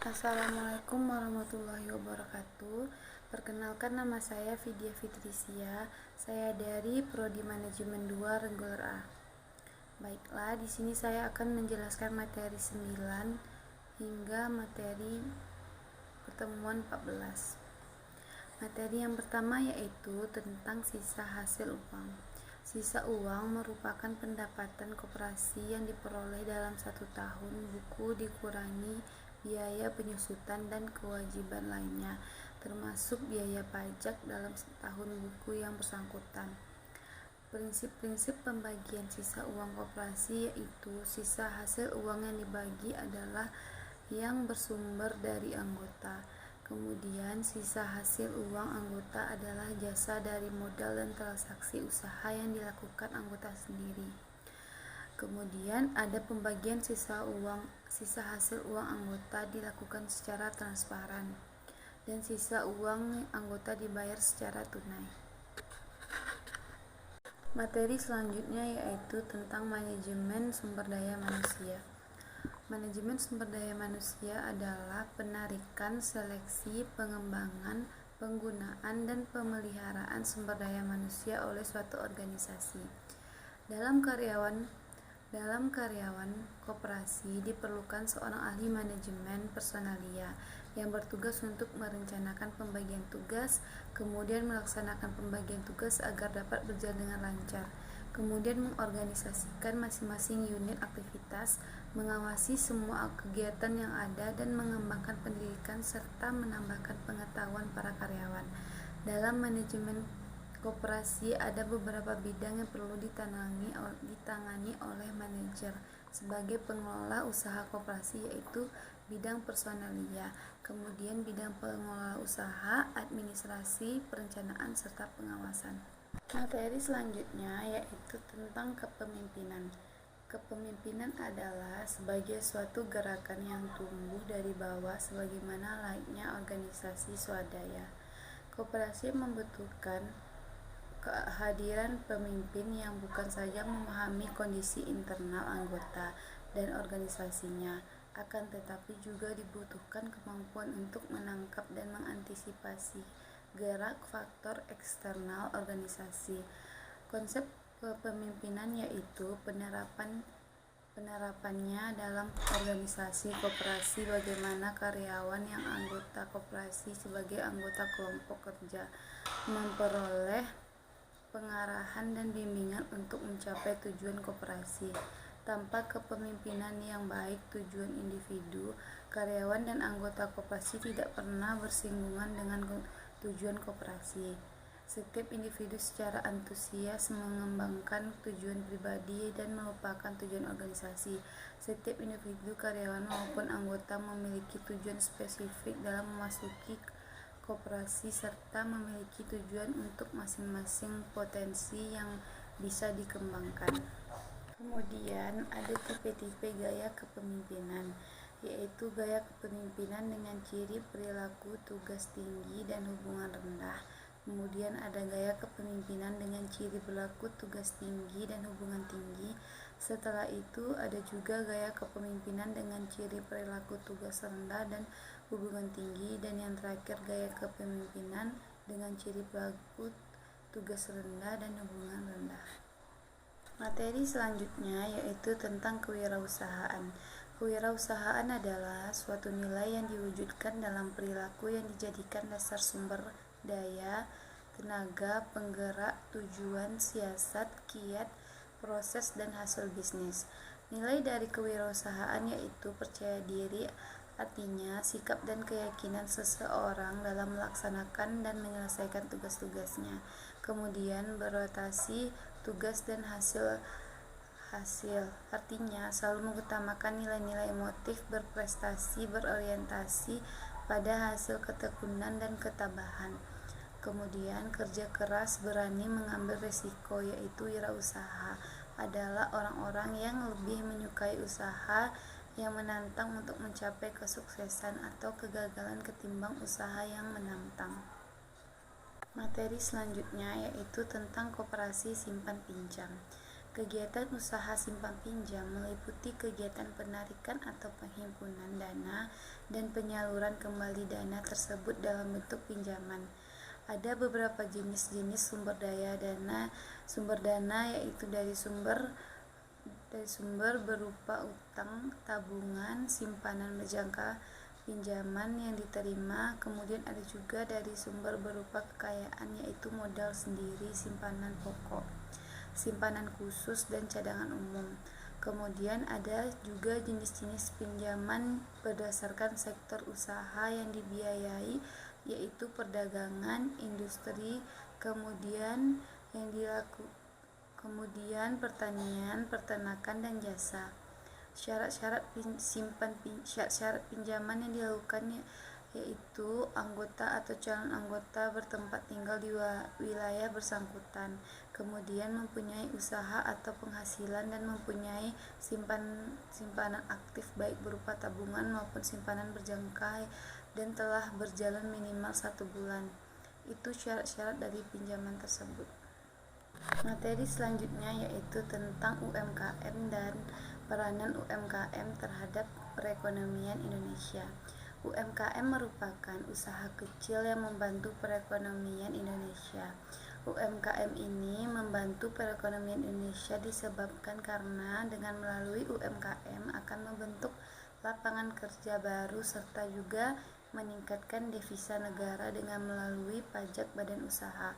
Assalamualaikum warahmatullahi wabarakatuh. Perkenalkan, nama saya Vidya Fitrisia. Saya dari Prodi Manajemen 2 Reguler A. Baiklah, di sini saya akan menjelaskan materi 9 hingga materi pertemuan 14. Materi yang pertama yaitu tentang sisa hasil uang. Sisa uang merupakan pendapatan koperasi yang diperoleh dalam 1 tahun, buku dikurangi biaya penyusutan dan kewajiban lainnya, termasuk biaya pajak dalam setahun buku yang bersangkutan. Prinsip-prinsip pembagian sisa uang koperasi yaitu sisa hasil uang yang dibagi adalah yang bersumber dari anggota. Kemudian sisa hasil uang anggota adalah jasa dari modal dan transaksi usaha yang dilakukan anggota sendiri. Kemudian ada pembagian sisa hasil uang anggota dilakukan secara transparan, dan sisa uang anggota dibayar secara tunai. Materi selanjutnya yaitu tentang manajemen sumber daya manusia. Manajemen sumber daya manusia adalah penarikan, seleksi, pengembangan, penggunaan, dan pemeliharaan sumber daya manusia oleh suatu organisasi. Dalam karyawan koperasi diperlukan seorang ahli manajemen personalia yang bertugas untuk merencanakan pembagian tugas, kemudian melaksanakan pembagian tugas agar dapat berjalan dengan lancar, kemudian mengorganisasikan masing-masing unit aktivitas, mengawasi semua kegiatan yang ada, dan mengembangkan pendidikan serta menambahkan pengetahuan para karyawan. Dalam manajemen koperasi ada beberapa bidang yang perlu ditangani oleh manajer sebagai pengelola usaha koperasi, yaitu bidang personalia, kemudian bidang pengelola usaha, administrasi, perencanaan, serta pengawasan. Materi selanjutnya yaitu tentang kepemimpinan. Kepemimpinan adalah sebagai suatu gerakan yang tumbuh dari bawah sebagaimana layaknya organisasi swadaya. Koperasi membutuhkan kehadiran pemimpin yang bukan saja memahami kondisi internal anggota dan organisasinya, akan tetapi juga dibutuhkan kemampuan untuk menangkap dan mengantisipasi gerak faktor eksternal organisasi. Konsep kepemimpinan yaitu penerapannya dalam organisasi koperasi, bagaimana karyawan yang anggota koperasi sebagai anggota kelompok kerja memperoleh pengarahan dan bimbingan untuk mencapai tujuan koperasi. Tanpa kepemimpinan yang baik, tujuan individu, karyawan, dan anggota koperasi tidak pernah bersinggungan dengan tujuan koperasi. Setiap individu secara antusias mengembangkan tujuan pribadi dan melupakan tujuan organisasi. Setiap individu, karyawan maupun anggota memiliki tujuan spesifik dalam memasuki koperasi serta memiliki tujuan untuk masing-masing potensi yang bisa dikembangkan. Kemudian ada tipe-tipe gaya kepemimpinan, yaitu gaya kepemimpinan dengan ciri perilaku tugas tinggi dan hubungan rendah. Kemudian ada gaya kepemimpinan dengan ciri perilaku tugas tinggi dan hubungan tinggi. Setelah itu ada juga gaya kepemimpinan dengan ciri perilaku tugas rendah dan hubungan tinggi, dan yang terakhir gaya kepemimpinan dengan ciri perilaku tugas rendah dan hubungan rendah. Materi selanjutnya yaitu tentang kewirausahaan. Kewirausahaan adalah suatu nilai yang diwujudkan dalam perilaku yang dijadikan dasar sumber daya, tenaga, penggerak, tujuan, siasat, kiat, proses, dan hasil bisnis. Nilai dari kewirausahaan yaitu percaya diri, artinya sikap dan keyakinan seseorang dalam melaksanakan dan menyelesaikan tugas-tugasnya. Kemudian berotasi tugas dan hasil, artinya selalu mengutamakan nilai-nilai motif berprestasi berorientasi pada hasil ketekunan dan ketabahan. Kemudian kerja keras, berani mengambil risiko, yaitu wirausaha adalah orang-orang yang lebih menyukai usaha yang menantang untuk mencapai kesuksesan atau kegagalan ketimbang usaha yang menantang. Materi selanjutnya yaitu tentang koperasi simpan pinjam. Kegiatan usaha simpan pinjam meliputi kegiatan penarikan atau penghimpunan dana dan penyaluran kembali dana tersebut dalam bentuk pinjaman. Ada beberapa jenis-jenis sumber dana yaitu dari sumber berupa utang, tabungan, simpanan berjangka, pinjaman yang diterima. Kemudian ada juga dari sumber berupa kekayaan yaitu modal sendiri, simpanan pokok, simpanan khusus, dan cadangan umum. Kemudian ada juga jenis-jenis pinjaman berdasarkan sektor usaha yang dibiayai yaitu perdagangan, industri, kemudian pertanian, peternakan, dan jasa. Syarat-syarat pinjaman yang dilakukan yaitu anggota atau calon anggota bertempat tinggal di wilayah bersangkutan, kemudian mempunyai usaha atau penghasilan dan mempunyai simpanan aktif baik berupa tabungan maupun simpanan berjangka dan telah berjalan minimal 1 bulan. Itu syarat-syarat dari pinjaman tersebut. Materi selanjutnya yaitu tentang UMKM dan peranan UMKM terhadap perekonomian Indonesia. UMKM merupakan usaha kecil yang membantu perekonomian Indonesia. UMKM ini membantu perekonomian Indonesia disebabkan karena dengan melalui UMKM akan membentuk lapangan kerja baru serta juga meningkatkan devisa negara dengan melalui pajak badan usaha.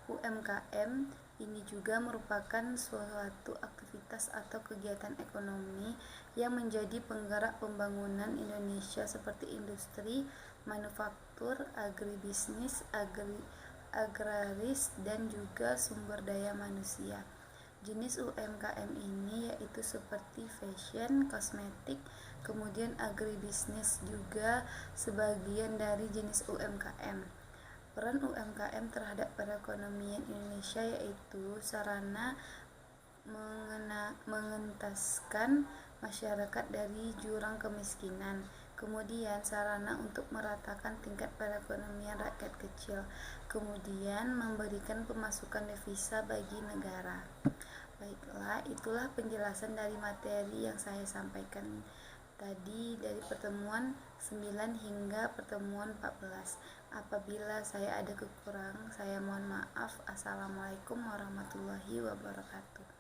UMKM ini juga merupakan suatu aktivitas atau kegiatan ekonomi yang menjadi penggerak pembangunan Indonesia seperti industri, manufaktur, agribisnis, agraris, dan juga sumber daya manusia. Jenis UMKM ini yaitu seperti fashion, kosmetik, kemudian agribisnis juga sebagian dari jenis UMKM. Peran UMKM terhadap perekonomian Indonesia yaitu sarana mengentaskan masyarakat dari jurang kemiskinan, kemudian sarana untuk meratakan tingkat perekonomian rakyat kecil, kemudian memberikan pemasukan devisa bagi negara. Baiklah, itulah penjelasan dari materi yang saya sampaikan tadi dari pertemuan 9 hingga pertemuan 14. Apabila saya ada kekurangan, saya mohon maaf. Assalamualaikum warahmatullahi wabarakatuh.